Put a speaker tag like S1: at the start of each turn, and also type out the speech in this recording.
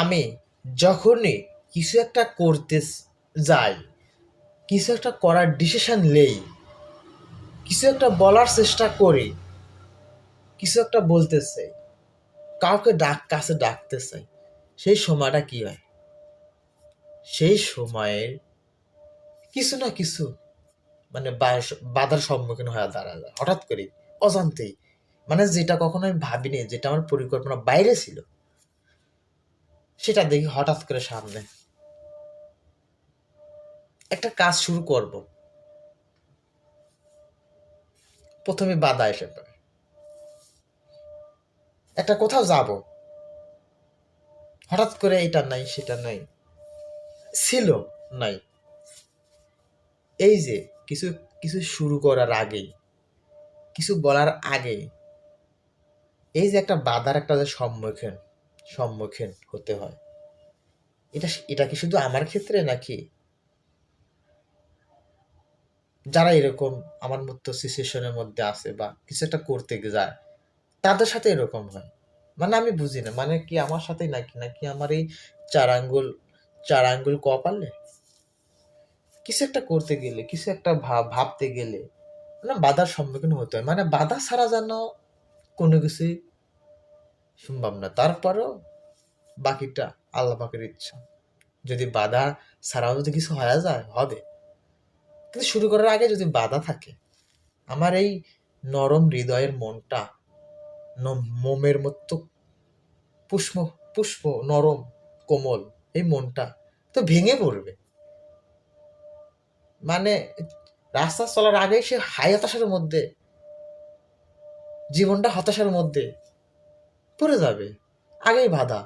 S1: আমি যখনই কিছু একটা করতে যাই, কিছু একটা করার ডিসিশন নেই, কিছু একটা বলার চেষ্টা করি, কিছু একটা বলতে চাই, কাউকে কাছে ডাকতে চাই, সেই সময়টা কি হয়? সেই সময়ের কিছু না কিছু মানে বাধার সম্মুখীন হয়ে দাঁড়া যায় হঠাৎ করে, অজান্তেই। মানে যেটা কখনো আমি ভাবিনি, যেটা আমার পরিকল্পনা বাইরে ছিল, সেটা দেখি হঠাৎ করে সামনে। একটা কাজ শুরু করব, প্রথমে বাধা এসে পড়ে। একটা কোথাও যাব, হঠাৎ করে এটা নাই সেটা নাই, ছিল নাই। এই যে কিছু কিছু শুরু করার আগেই, কিছু বলার আগেই, এই যে একটা বাধার একটা যে সম্মুখীন সম্মুখীন হতে হয়, এটা এটা কি শুধু আমার ক্ষেত্রে, নাকি যারা এরকম আমার মতো সিচুয়েশনের মধ্যে আছে বা কিছু একটা করতে যায়, তাদের সাথে এরকম হয়? মানে আমি বুঝি না, মানে কি আমার সাথেই, নাকি নাকি আমার এই চার আঙ্গুল চার আঙ্গুল কপালে কিছু একটা করতে গেলে, কিছু একটা ভাবতে গেলে মানে বাধার সম্মুখীন হতে হয়। মানে বাধা ছাড়া যেন কোনো কিছুই সম্ভব না। তারপরেও বাকিটা আল্লাহ পাকের ইচ্ছা। যদি বাধা ছাড়াও যদি কিছু হয়ে যায়, হবে। কিন্তু শুরু করার আগে যদি বাধা থাকে, আমার এই নরম হৃদয়ের মনটা, মোমের মতো পুষ্প পুষ্প নরম কোমল, এই মনটা তো ভেঙে পড়বে। মানে রাস্তা চলার আগে সে হতাশার মধ্যে, জীবনটা হতাশার মধ্যে পড়ে যাবে। আগেই বাধা,